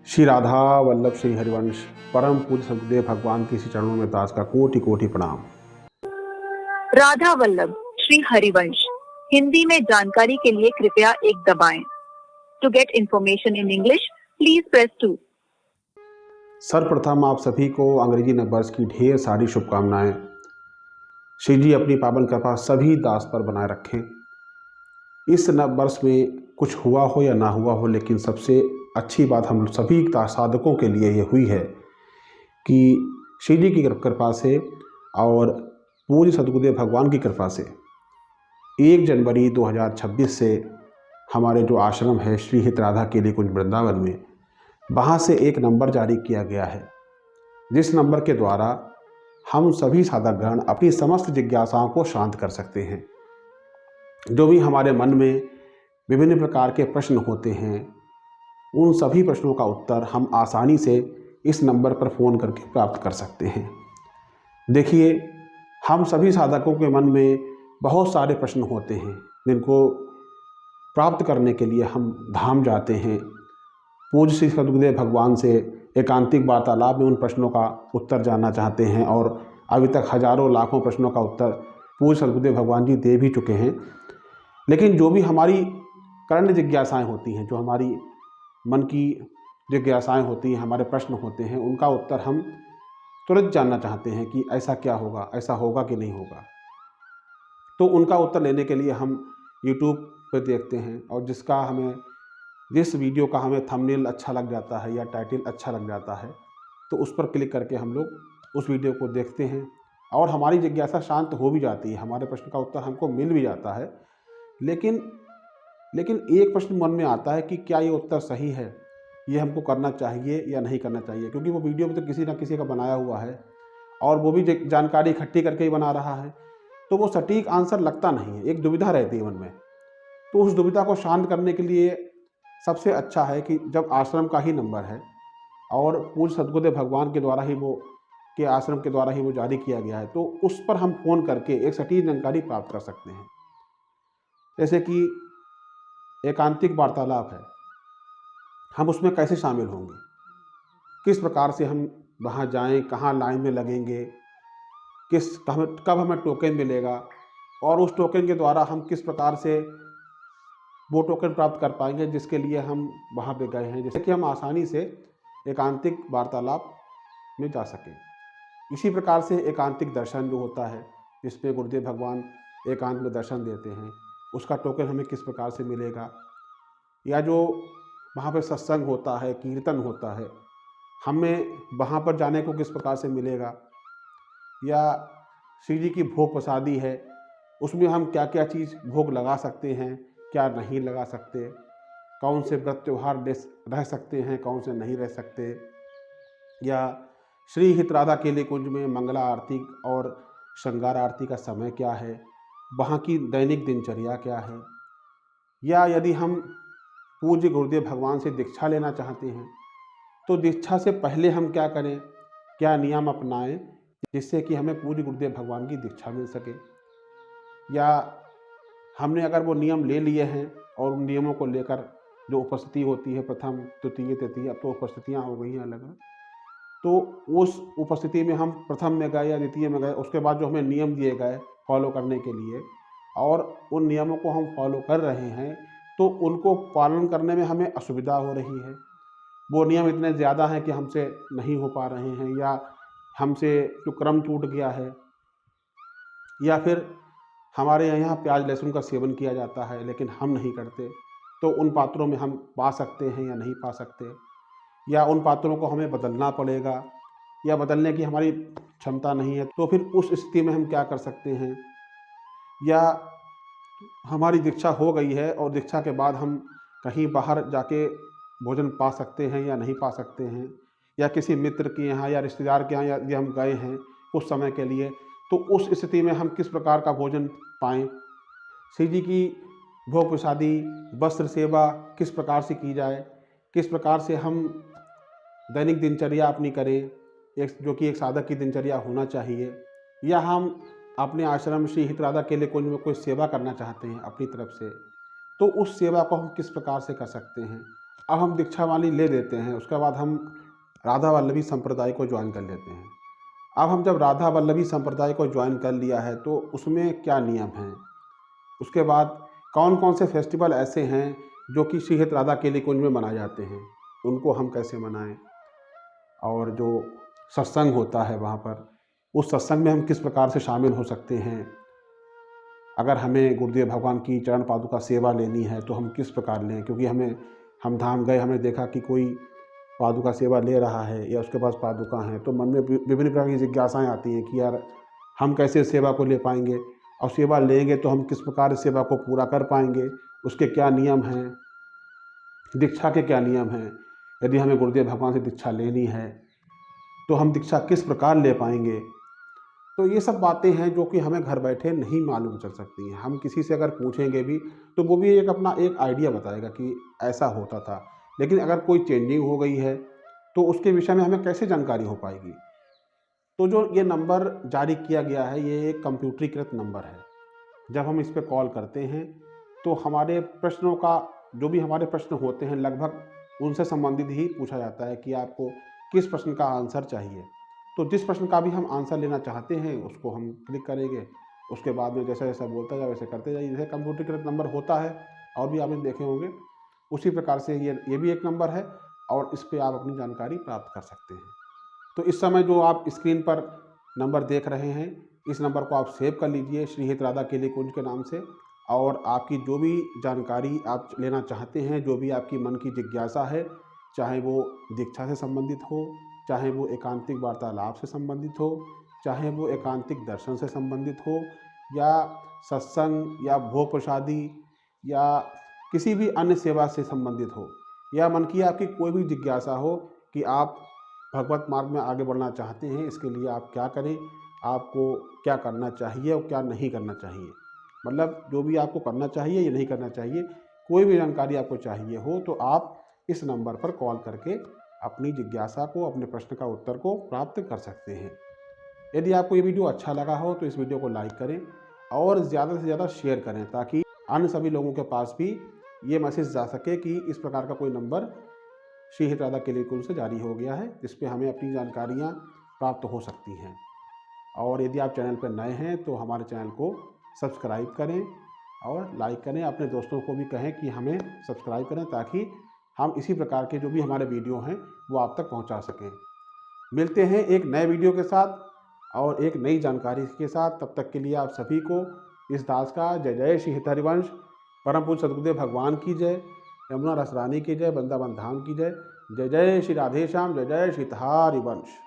श्री राधा वल्लभ श्री हरिवंश परम पूज्य सदगुरुदेव भगवान के श्री चरणों में दास का कोटि कोटि प्रणाम। राधा वल्लभ श्री हरिवंश हिंदी में जानकारी के लिए कृपया 1 दबाएं। To get information in English please press 2। सर्वप्रथम आप सभी को अंग्रेजी नववर्ष की ढेर सारी शुभकामनाएं। श्री जी अपनी पावन कृपा सभी दास पर बनाए रखें। इस नववर्ष में कुछ हुआ हो या ना हुआ हो, लेकिन सबसे अच्छी बात हम सभी साधकों के लिए ये हुई है कि श्री जी की कृपा से और पूज्य सदगुरुदेव भगवान की कृपा से 1 जनवरी 2026 से हमारे जो आश्रम है श्री हित राधा केली कुंज वृंदावन में, वहाँ से एक नंबर जारी किया गया है, जिस नंबर के द्वारा हम सभी साधकगण अपनी समस्त जिज्ञासाओं को शांत कर सकते हैं। जो भी हमारे मन में विभिन्न प्रकार के प्रश्न होते हैं, उन सभी प्रश्नों का उत्तर हम आसानी से इस नंबर पर फ़ोन करके प्राप्त कर सकते हैं। देखिए, हम सभी साधकों के मन में बहुत सारे प्रश्न होते हैं, जिनको प्राप्त करने के लिए हम धाम जाते हैं। पूज्य श्री सदगुरुदेव भगवान से एकांतिक वार्तालाप में उन प्रश्नों का उत्तर जानना चाहते हैं, और अभी तक हजारों लाखों प्रश्नों का उत्तर पूज्य सदगुरुदेव भगवान जी दे भी चुके हैं। लेकिन जो भी हमारी कर्ण जिज्ञासाएं होती हैं, जो हमारी मन की जिज्ञासाएं होती हैं, हमारे प्रश्न होते हैं, उनका उत्तर हम तुरंत जानना चाहते हैं कि ऐसा क्या होगा, ऐसा होगा कि नहीं होगा। तो उनका उत्तर लेने के लिए हम YouTube पर देखते हैं, और जिस वीडियो का हमें थंबनेल अच्छा लग जाता है या टाइटल अच्छा लग जाता है, तो उस पर क्लिक करके हम लोग उस वीडियो को देखते हैं और हमारी जिज्ञासा शांत हो भी जाती है, हमारे प्रश्न का उत्तर हमको मिल भी जाता है। लेकिन एक प्रश्न मन में आता है कि क्या ये उत्तर सही है, ये हमको करना चाहिए या नहीं करना चाहिए, क्योंकि वो वीडियो में तो किसी ना किसी का बनाया हुआ है और वो भी जानकारी इकट्ठी करके ही बना रहा है, तो वो सटीक आंसर लगता नहीं है, एक दुविधा रहती है मन में। तो उस दुविधा को शांत करने के लिए सबसे अच्छा है कि जब आश्रम का ही नंबर है और पूज्य सदगुरुदेव भगवान के द्वारा ही के आश्रम के द्वारा ही वो जारी किया गया है, तो उस पर हम फ़ोन करके एक सटीक जानकारी प्राप्त कर सकते हैं। जैसे कि एकांतिक वार्तालाप है, हम उसमें कैसे शामिल होंगे, किस प्रकार से हम वहाँ जाएं, कहाँ लाइन में लगेंगे, कब हमें टोकन मिलेगा, और उस टोकन के द्वारा हम किस प्रकार से वो टोकन प्राप्त कर पाएंगे जिसके लिए हम वहाँ पे गए हैं, जैसे कि हम आसानी से एकांतिक वार्तालाप में जा सकें। इसी प्रकार से एकांतिक दर्शन जो होता है, जिसमें गुरुदेव भगवान एकांत में दर्शन देते हैं, उसका टोकन हमें किस प्रकार से मिलेगा, या जो वहाँ पे सत्संग होता है, कीर्तन होता है, हमें वहाँ पर जाने को किस प्रकार से मिलेगा, या श्री जी की भोग प्रसादी है, उसमें हम क्या क्या चीज़ भोग लगा सकते हैं, क्या नहीं लगा सकते, कौन से व्रत त्यौहार रह सकते हैं, कौन से नहीं रह सकते, या श्री हित राधा केली कुंज में मंगला आरती और श्रृंगार आरती का समय क्या है, वहाँ की दैनिक दिनचर्या क्या है, या यदि हम पूज्य गुरुदेव भगवान से दीक्षा लेना चाहते हैं तो दीक्षा से पहले हम क्या करें, क्या नियम अपनाएं जिससे कि हमें पूज्य गुरुदेव भगवान की दीक्षा मिल सके, या हमने अगर वो नियम ले लिए हैं और उन नियमों को लेकर जो उपस्थिति होती है, प्रथम द्वितीय तृतीय, अब तो उपस्थितियाँ हो गई हैं अलग अलग, तो उस उपस्थिति में हम प्रथम में गए या द्वितीय में गए, उसके बाद जो हमें नियम दिए गए फॉलो करने के लिए, और उन नियमों को हम फॉलो कर रहे हैं, तो उनको पालन करने में हमें असुविधा हो रही है, वो नियम इतने ज़्यादा हैं कि हमसे नहीं हो पा रहे हैं, या हमसे जो क्रम टूट गया है, या फिर हमारे यहाँ प्याज लहसुन का सेवन किया जाता है लेकिन हम नहीं करते, तो उन पात्रों में हम पा सकते हैं या नहीं पा सकते, या उन पात्रों को हमें बदलना पड़ेगा या बदलने की हमारी क्षमता नहीं है, तो फिर उस स्थिति में हम क्या कर सकते हैं, या हमारी दीक्षा हो गई है और दीक्षा के बाद हम कहीं बाहर जाके भोजन पा सकते हैं या नहीं पा सकते हैं, या किसी मित्र के यहाँ या रिश्तेदार के यहाँ यदि हम गए हैं कुछ समय के लिए, तो उस स्थिति में हम किस प्रकार का भोजन पाएँ, श्री जी की भोग प्रसादी वस्त्र सेवा किस प्रकार से की जाए, किस प्रकार से हम दैनिक दिनचर्या अपनी करें, जो कि एक साधक की दिनचर्या होना चाहिए, या हम अपने आश्रम श्री हित राधा केली कुंज में कोई सेवा करना चाहते हैं अपनी तरफ से, तो उस सेवा को हम किस प्रकार से कर सकते हैं, अब हम दीक्षा वाली ले लेते हैं, उसके बाद हम राधा वल्लभी संप्रदाय को ज्वाइन कर लेते हैं। अब हम जब राधा वल्लभी संप्रदाय को ज्वाइन कर लिया है तो उसमें क्या नियम हैं, उसके बाद कौन कौन से फेस्टिवल ऐसे हैं जो कि श्री हित राधा केली कुंज में मनाए जाते हैं, उनको हम कैसे मनाएं, और जो सत्संग होता है वहाँ पर, उस सत्संग में हम किस प्रकार से शामिल हो सकते हैं। अगर हमें गुरुदेव भगवान की चरण पादुका सेवा लेनी है तो हम किस प्रकार लें, क्योंकि हम धाम गए, हमने देखा कि कोई पादुका सेवा ले रहा है या उसके पास पादुका हैं, तो मन में विभिन्न प्रकार की जिज्ञासाएँ आती हैं कि यार हम कैसे इस सेवा को ले पाएंगे, और सेवा लेंगे तो हम किस प्रकार इस सेवा को पूरा कर पाएंगे, उसके क्या नियम हैं, दीक्षा के क्या नियम हैं। यदि हमें गुरुदेव भगवान से दीक्षा लेनी है तो हम दीक्षा किस प्रकार ले पाएंगे। तो ये सब बातें हैं जो कि हमें घर बैठे नहीं मालूम चल सकती हैं। हम किसी से अगर पूछेंगे भी तो वो भी एक आइडिया बताएगा कि ऐसा होता था, लेकिन अगर कोई चेंजिंग हो गई है तो उसके विषय में हमें कैसे जानकारी हो पाएगी। तो जो ये नंबर जारी किया गया है ये एक कंप्यूटरीकृत नंबर है। जब हम इस पर कॉल करते हैं तो हमारे प्रश्नों का, जो भी हमारे प्रश्न होते हैं लगभग उनसे संबंधित ही पूछा जाता है कि आपको किस प्रश्न का आंसर चाहिए। तो जिस प्रश्न का भी हम आंसर लेना चाहते हैं उसको हम क्लिक करेंगे, उसके बाद में जैसा जैसा बोलता जाए वैसे करते जाइए। जैसे कंप्यूटरीकृत नंबर होता है और भी आपने देखे होंगे, उसी प्रकार से ये भी एक नंबर है और इस पर आप अपनी जानकारी प्राप्त कर सकते हैं। तो इस समय जो आप स्क्रीन पर नंबर देख रहे हैं, इस नंबर को आप सेव कर लीजिए श्री हित राधा केली कुंज के नाम से, और आपकी जो भी जानकारी आप लेना चाहते हैं, जो भी आपकी मन की जिज्ञासा है, चाहे वो दीक्षा से संबंधित हो, चाहे वो एकांतिक वार्तालाप से संबंधित हो, चाहे वो एकांतिक दर्शन से संबंधित हो, या सत्संग या भोग प्रसादी या किसी भी अन्य सेवा से संबंधित हो, या मन की आपकी कोई भी जिज्ञासा हो कि आप भगवत मार्ग में आगे बढ़ना चाहते हैं, इसके लिए आप क्या करें, आपको क्या करना चाहिए और क्या नहीं करना चाहिए, मतलब जो भी आपको करना चाहिए या नहीं करना चाहिए, कोई भी जानकारी आपको चाहिए हो तो आप इस नंबर पर कॉल करके अपनी जिज्ञासा को, अपने प्रश्न का उत्तर को प्राप्त कर सकते हैं। यदि आपको ये वीडियो अच्छा लगा हो तो इस वीडियो को लाइक करें और ज़्यादा से ज़्यादा शेयर करें, ताकि अन्य सभी लोगों के पास भी ये मैसेज जा सके कि इस प्रकार का कोई नंबर श्री हित राधा केली कुंज से जारी हो गया है, जिस पे हमें अपनी जानकारियाँ प्राप्त हो सकती हैं। और यदि आप चैनल पर नए हैं तो हमारे चैनल को सब्सक्राइब करें और लाइक करें, अपने दोस्तों को भी कहें कि हमें सब्सक्राइब करें, ताकि हम इसी प्रकार के जो भी हमारे वीडियो हैं वो आप तक पहुंचा सकें। मिलते हैं एक नए वीडियो के साथ और एक नई जानकारी के साथ। तब तक के लिए आप सभी को इस दास का जय जय श्री हित हरिवंश, परम पूज्य सद्गुरुदेव भगवान की जय, यमुना रस रानी की जय, वृंदावन धाम की जय। जय जय श्री राधेश्याम, जय जय श्री हरिवंश।